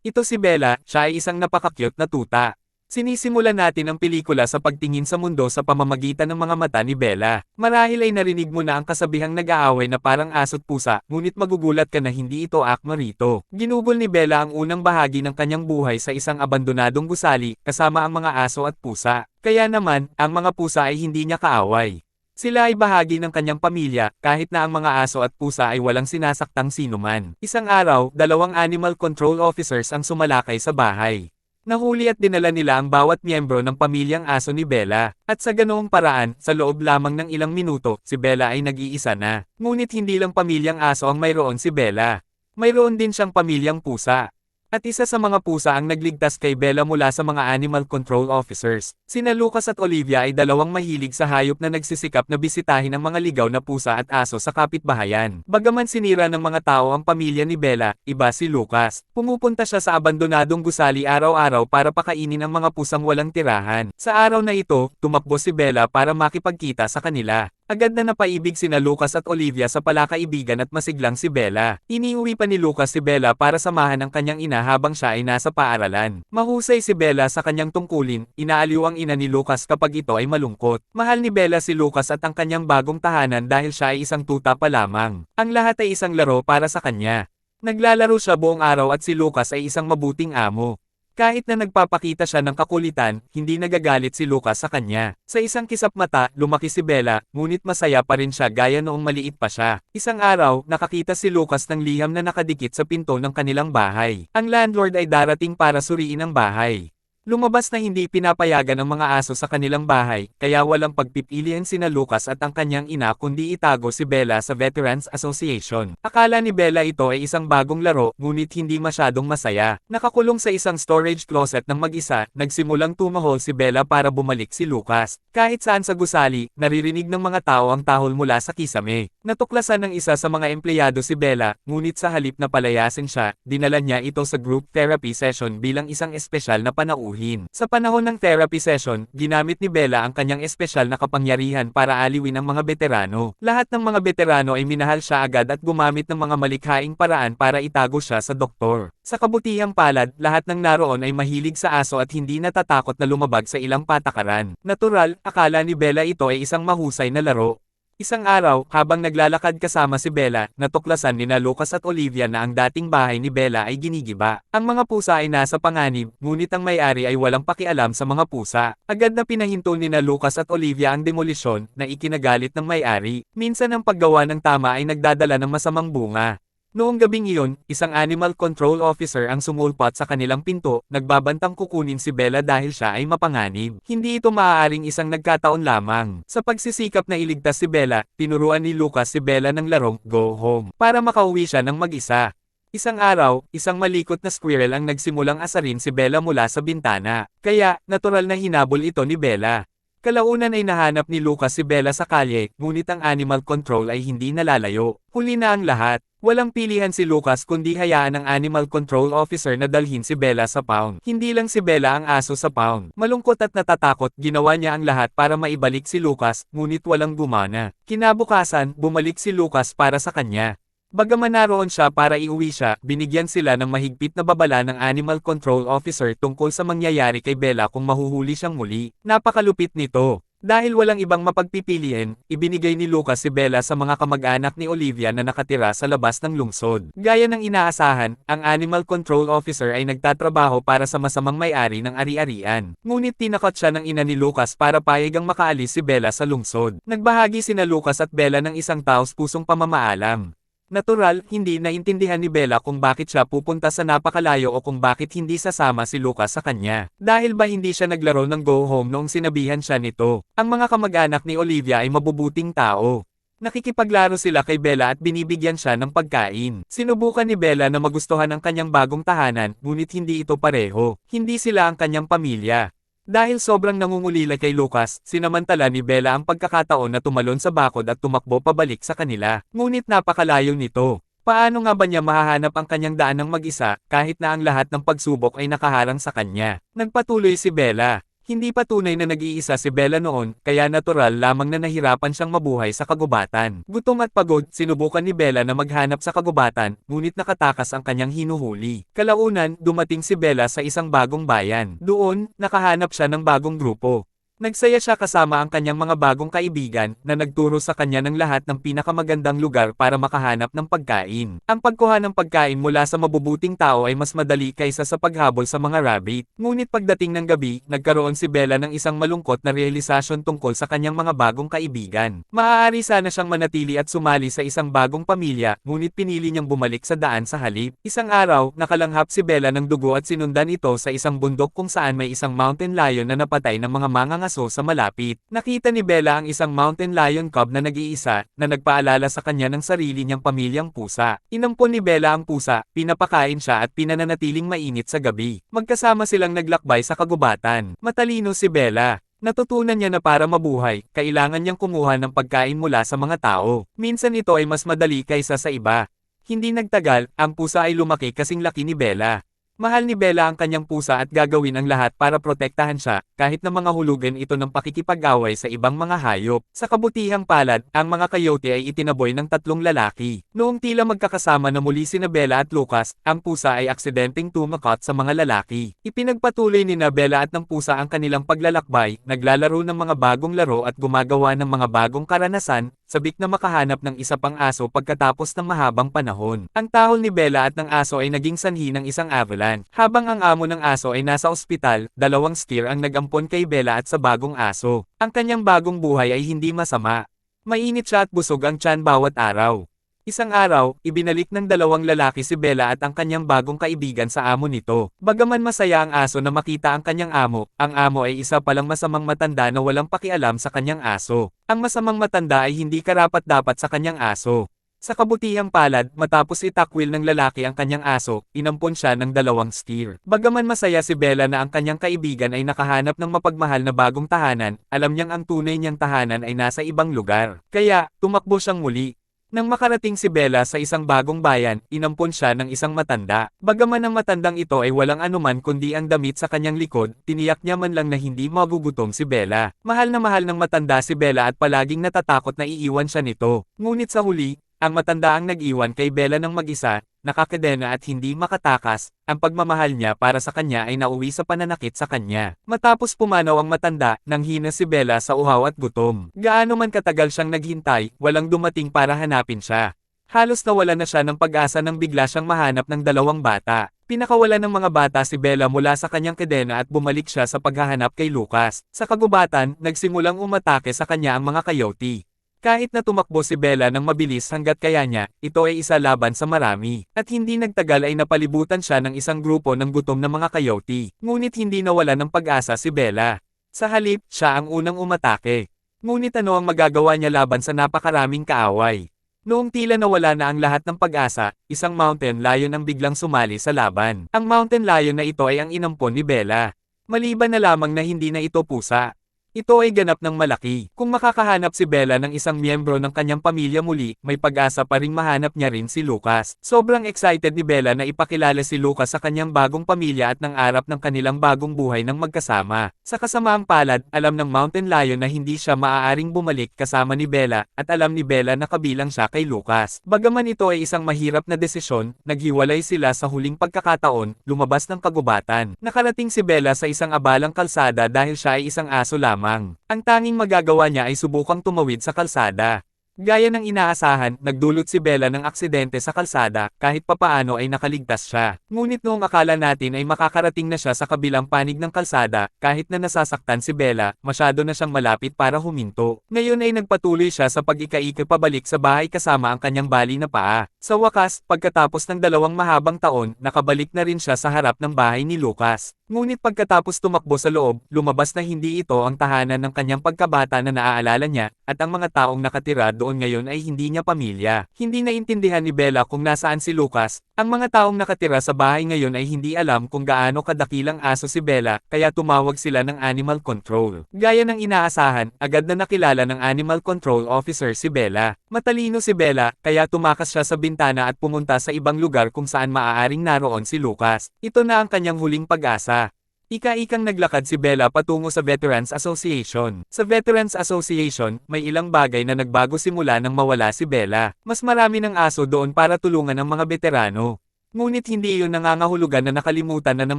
Ito si Bella, siya ay isang napaka-cute na tuta. Sinisimulan natin ang pelikula sa pagtingin sa mundo sa pamamagitan ng mga mata ni Bella. Marahil ay narinig mo na ang kasabihang nag-aaway na parang aso't pusa, ngunit magugulat ka na hindi ito akma rito. Ginugol ni Bella ang unang bahagi ng kanyang buhay sa isang abandonadong gusali, kasama ang mga aso at pusa. Kaya naman, ang mga pusa ay hindi niya kaaway. Sila ay bahagi ng kanyang pamilya, kahit na ang mga aso at pusa ay walang sinasaktang sinuman. Isang araw, 2 animal control officers ang sumalakay sa bahay. Nahuli at dinala nila ang bawat miyembro ng pamilyang aso ni Bella. At sa ganoong paraan, sa loob lamang ng ilang minuto, si Bella ay nag-iisa na. Ngunit hindi lang pamilyang aso ang mayroon si Bella. Mayroon din siyang pamilyang pusa. At isa sa mga pusa ang nagligtas kay Bella mula sa mga animal control officers. Sina Lucas at Olivia ay dalawang mahilig sa hayop na nagsisikap na bisitahin ang mga ligaw na pusa at aso sa kapitbahayan. Bagaman sinira ng mga tao ang pamilya ni Bella, iba si Lucas. Pumupunta siya sa abandonadong gusali araw-araw para pakainin ang mga pusang walang tirahan. Sa araw na ito, tumakbo si Bella para makipagkita sa kanila. Agad na napaibig sina Lucas at Olivia sa palakaibigan at masiglang si Bella. Iniuwi pa ni Lucas si Bella para samahan ang kanyang ina habang siya ay nasa paaralan. Mahusay si Bella sa kanyang tungkulin, inaaliw ang ina ni Lucas kapag ito ay malungkot. Mahal ni Bella si Lucas at ang kanyang bagong tahanan dahil siya ay isang tuta pa lamang. Ang lahat ay isang laro para sa kanya. Naglalaro siya buong araw at si Lucas ay isang mabuting amo. Kahit na nagpapakita siya ng kakulitan, hindi nagagalit si Lucas sa kanya. Sa isang kisap mata, lumaki si Bella, ngunit masaya pa rin siya gaya noong maliit pa siya. Isang araw, nakakita si Lucas ng liham na nakadikit sa pinto ng kanilang bahay. Ang landlord ay darating para suriin ang bahay. Lumabas na hindi pinapayagan ang mga aso sa kanilang bahay, kaya walang pagpipilian sina Lucas at ang kanyang ina kundi itago si Bella sa Veterans Association. Akala ni Bella ito ay isang bagong laro, ngunit hindi masyadong masaya. Nakakulong sa isang storage closet ng mag-isa, nagsimulang tumahol si Bella para bumalik si Lucas. Kahit saan sa gusali, naririnig ng mga tao ang tahol mula sa kisame. Natuklasan ng isa sa mga empleyado si Bella, ngunit sa halip na palayasin siya, dinala niya ito sa group therapy session bilang isang espesyal na panauhin. Sa panahon ng therapy session, ginamit ni Bella ang kanyang espesyal na kapangyarihan para aliwin ang mga veterano. Lahat ng mga veterano ay minahal siya agad at gumamit ng mga malikhaing paraan para itago siya sa doktor. Sa kabutihang palad, lahat ng naroon ay mahilig sa aso at hindi natatakot na lumabag sa ilang patakaran. Natural, akala ni Bella ito ay isang mahusay na laro. Isang araw, habang naglalakad kasama si Bella, natuklasan nina Lucas at Olivia na ang dating bahay ni Bella ay ginigiba. Ang mga pusa ay nasa panganib, ngunit ang may-ari ay walang pakialam sa mga pusa. Agad na pinahinto nina Lucas at Olivia ang demolisyon, na ikinagalit ng may-ari. Minsan ang paggawa ng tama ay nagdadala ng masamang bunga. Noong gabing iyon, isang animal control officer ang sumulpot sa kanilang pinto, nagbabantang kukunin si Bella dahil siya ay mapanganib. Hindi ito maaaring isang nagkataon lamang. Sa pagsisikap na iligtas si Bella, tinuruan ni Lucas si Bella ng larong Go Home para makauwi siya ng mag-isa. Isang araw, isang malikot na squirrel ang nagsimulang asarin si Bella mula sa bintana. Kaya, natural na hinabol ito ni Bella. Kalaunan ay nahanap ni Lucas si Bella sa kalye, ngunit ang animal control ay hindi nalalayo. Huli na ang lahat. Walang pilihan si Lucas kundi hayaan ng animal control officer na dalhin si Bella sa pound. Hindi lang si Bella ang aso sa pound. Malungkot at natatakot, ginawa niya ang lahat para maibalik si Lucas, ngunit walang gumana. Kinabukasan, bumalik si Lucas para sa kanya. Bagaman naroon siya para iuwi siya, binigyan sila ng mahigpit na babala ng animal control officer tungkol sa mangyayari kay Bella kung mahuhuli siyang muli. Napakalupit nito. Dahil walang ibang mapagpipiliin, ibinigay ni Lucas si Bella sa mga kamag-anak ni Olivia na nakatira sa labas ng lungsod. Gaya ng inaasahan, ang animal control officer ay nagtatrabaho para sa masamang may-ari ng ari-arian. Ngunit tinakot siya ng ina ni Lucas para payagang makaalis si Bella sa lungsod. Nagbahagi sina Lucas at Bella ng isang taos-pusong pamamaalam. Natural, hindi naintindihan ni Bella kung bakit siya pupunta sa napakalayo o kung bakit hindi sasama si Lucas sa kanya. Dahil ba hindi siya naglaro ng Go Home noong sinabihan siya nito? Ang mga kamag-anak ni Olivia ay mabubuting tao. Nakikipaglaro sila kay Bella at binibigyan siya ng pagkain. Sinubukan ni Bella na magustuhan ang kanyang bagong tahanan, ngunit hindi ito pareho. Hindi sila ang kanyang pamilya. Dahil sobrang nangungulila kay Lucas, sinamantala ni Bella ang pagkakataon na tumalon sa bakod at tumakbo pabalik sa kanila. Ngunit napakalayo nito. Paano nga ba niya mahahanap ang kanyang daan ng mag-isa, kahit na ang lahat ng pagsubok ay nakaharang sa kanya? Nagpatuloy si Bella. Hindi pa tunay na nag-iisa si Bella noon, kaya natural lamang na nahirapan siyang mabuhay sa kagubatan. Gutom at pagod, sinubukan ni Bella na maghanap sa kagubatan, ngunit nakatakas ang kanyang hinuhuli. Kalaunan, dumating si Bella sa isang bagong bayan. Doon, nakahanap siya ng bagong grupo. Nagsaya siya kasama ang kanyang mga bagong kaibigan na nagturo sa kanya ng lahat ng pinakamagandang lugar para makahanap ng pagkain. Ang pagkuha ng pagkain mula sa mabubuting tao ay mas madali kaysa sa paghabol sa mga rabbit. Ngunit pagdating ng gabi, nagkaroon si Bella ng isang malungkot na realisasyon tungkol sa kanyang mga bagong kaibigan. Maaari sana siyang manatili at sumali sa isang bagong pamilya, ngunit pinili niyang bumalik sa daan sa halip. Isang araw, nakalanghap si Bella ng dugo at sinundan ito sa isang bundok kung saan may isang mountain lion na napatay ng mga mangangaso sa malapit. Nakita ni Bella ang isang mountain lion cub na nag-iisa, na nagpaalala sa kanya ng sarili niyang pamilyang pusa. Inampon ni Bella ang pusa, pinapakain siya at pinananatiling mainit sa gabi. Magkasama silang naglakbay sa kagubatan. Matalino si Bella. Natutunan niya na para mabuhay, kailangan niyang kumuha ng pagkain mula sa mga tao. Minsan ito ay mas madali kaysa sa iba. Hindi nagtagal, ang pusa ay lumaki kasing laki ni Bella. Mahal ni Bella ang kanyang pusa at gagawin ang lahat para protektahan siya, kahit na mga hulugan ito ng pakikipag-away sa ibang mga hayop. Sa kabutihang palad, ang mga coyote ay itinaboy ng 3 lalaki. Noong tila magkakasama na muli sina Bella at Lucas, ang pusa ay aksidenteng tumakot sa mga lalaki. Ipinagpatuloy ni Bella at ng pusa ang kanilang paglalakbay, naglalaro ng mga bagong laro at gumagawa ng mga bagong karanasan, sabik na makahanap ng isa pang aso pagkatapos ng mahabang panahon. Ang tahol ni Bella at ng aso ay naging sanhi ng isang avalanche. Habang ang amo ng aso ay nasa ospital, 2 steer ang nag-ampon kay Bella at sa bagong aso. Ang kanyang bagong buhay ay hindi masama. Mainit siya at busog ang tiyan bawat araw. Isang araw, ibinalik ng 2 lalaki si Bella at ang kanyang bagong kaibigan sa amo nito. Bagaman masaya ang aso na makita ang kanyang amo, ang amo ay isa palang masamang matanda na walang pakialam sa kanyang aso. Ang masamang matanda ay hindi karapat-dapat sa kanyang aso. Sa kabutihang palad, matapos itakwil ng lalaki ang kanyang aso, inampon siya ng 2 steer. Bagaman masaya si Bella na ang kanyang kaibigan ay nakahanap ng mapagmahal na bagong tahanan, alam niyang ang tunay niyang tahanan ay nasa ibang lugar. Kaya, tumakbo siyang muli. Nang makarating si Bella sa isang bagong bayan, inampon siya ng isang matanda. Bagaman ang matandang ito ay walang anuman kundi ang damit sa kanyang likod, tiniyak niya man lang na hindi magugutom si Bella. Mahal na mahal ng matanda si Bella at palaging natatakot na iiwan siya nito. Ngunit sa huli, ang matanda ang nag-iwan kay Bella ng mag-isa, nakakadena at hindi makatakas, ang pagmamahal niya para sa kanya ay nauwi sa pananakit sa kanya. Matapos pumanaw ang matanda, nanghina si Bella sa uhaw at gutom. Gaano man katagal siyang naghintay, walang dumating para hanapin siya. Halos nawala na siya ng pag-asa nang bigla siyang mahanap ng 2 bata. Pinakawalan ng mga bata si Bella mula sa kanyang kadena at bumalik siya sa paghahanap kay Lucas. Sa kagubatan, nagsimulang umatake sa kanya ang mga coyote. Kahit na tumakbo si Bella ng mabilis hanggat kaya niya, ito ay isa laban sa marami. At hindi nagtagal ay napalibutan siya ng isang grupo ng gutom na mga coyote. Ngunit hindi nawala ng pag-asa si Bella. Sa halip, siya ang unang umatake. Ngunit ano ang magagawa niya laban sa napakaraming kaaway? Noong tila nawala na ang lahat ng pag-asa, isang mountain lion ang biglang sumali sa laban. Ang mountain lion na ito ay ang inampon ni Bella. Maliban na lamang na hindi na ito pusa. Ito ay ganap ng malaki. Kung makakahanap si Bella ng isang miyembro ng kanyang pamilya muli, may pag-asa pa ring mahanap niya rin si Lucas. Sobrang excited ni Bella na ipakilala si Lucas sa kanyang bagong pamilya at nangarap ng kanilang bagong buhay ng magkasama. Sa kasamaang palad, alam ng Mountain Lion na hindi siya maaaring bumalik kasama ni Bella, at alam ni Bella na kabilang siya kay Lucas. Bagaman ito ay isang mahirap na desisyon, naghiwalay sila sa huling pagkakataon, lumabas ng kagubatan. Nakarating si Bella sa isang abalang kalsada dahil siya ay isang aso lamang. Ang tanging magagawa niya ay subukang tumawid sa kalsada. Gaya ng inaasahan, nagdulot si Bella ng aksidente sa kalsada, kahit papaano ay nakaligtas siya. Ngunit noong akala natin ay makakarating na siya sa kabilang panig ng kalsada, kahit na nasasaktan si Bella, masyado na siyang malapit para huminto. Ngayon ay nagpatuloy siya sa pag-ika-ika pabalik sa bahay kasama ang kanyang bali na paa. Sa wakas, pagkatapos ng 2 mahabang taon, nakabalik na rin siya sa harap ng bahay ni Lucas. Ngunit pagkatapos tumakbo sa loob, lumabas na hindi ito ang tahanan ng kanyang pagkabata na naaalala niya, at ang mga taong nakatira doon ngayon ay hindi niya pamilya. Hindi naintindihan ni Bella kung nasaan si Lucas. Ang mga taong nakatira sa bahay ngayon ay hindi alam kung gaano kadakilang aso si Bella, kaya tumawag sila ng Animal Control. Gaya ng inaasahan, agad na nakilala ng Animal Control Officer si Bella. Matalino si Bella, kaya tumakas siya sa bintana at pumunta sa ibang lugar kung saan maaaring naroon si Lucas. Ito na ang kanyang huling pag-asa. Ika-ikang naglakad si Bella patungo sa Veterans Association. Sa Veterans Association, may ilang bagay na nagbago simula nang mawala si Bella. Mas marami ng aso doon para tulungan ang mga veterano. Ngunit hindi iyon nangangahulugan na nakalimutan na ng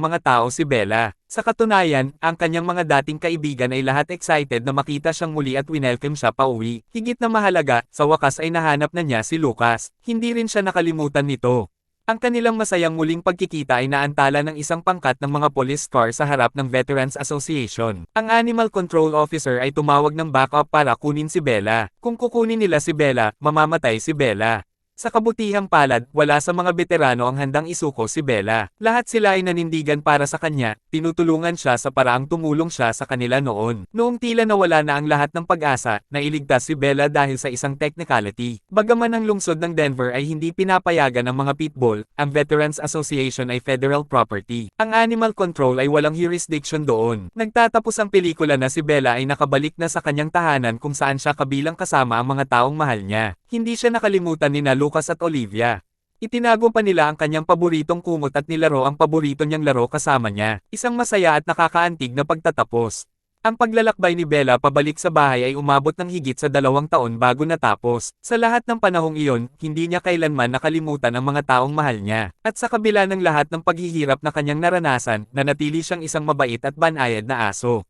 mga tao si Bella. Sa katunayan, ang kanyang mga dating kaibigan ay lahat excited na makita siyang muli at winelcome siya pauwi. Higit na mahalaga, sa wakas ay nahanap na niya si Lucas. Hindi rin siya nakalimutan nito. Ang kanilang masayang muling pagkikita ay naantala ng isang pangkat ng mga police car sa harap ng Veterans Association. Ang Animal Control Officer ay tumawag ng backup para kunin si Bella. Kung kukunin nila si Bella, mamamatay si Bella. Sa kabutihang palad, wala sa mga veterano ang handang isuko si Bella. Lahat sila ay nanindigan para sa kanya, tinutulungan siya sa paraang tumulong siya sa kanila noon. Noong tila nawala na ang lahat ng pag-asa, nailigtas si Bella dahil sa isang technicality. Bagaman ang lungsod ng Denver ay hindi pinapayagan ang mga pitbull, ang Veterans Association ay federal property. Ang Animal Control ay walang jurisdiction doon. Nagtatapos ang pelikula na si Bella ay nakabalik na sa kanyang tahanan kung saan siya kabilang kasama ang mga taong mahal niya. Hindi siya nakalimutan ni Lucas at Olivia. Itinago pa nila ang kanyang paboritong kumot at nilaro ang paborito niyang laro kasama niya. Isang masaya at nakakaantig na pagtatapos. Ang paglalakbay ni Bella pabalik sa bahay ay umabot ng higit sa 2 taon bago natapos. Sa lahat ng panahong iyon, hindi niya kailanman nakalimutan ang mga taong mahal niya. At sa kabila ng lahat ng paghihirap na kanyang naranasan, nanatili siyang isang mabait at banayad na aso.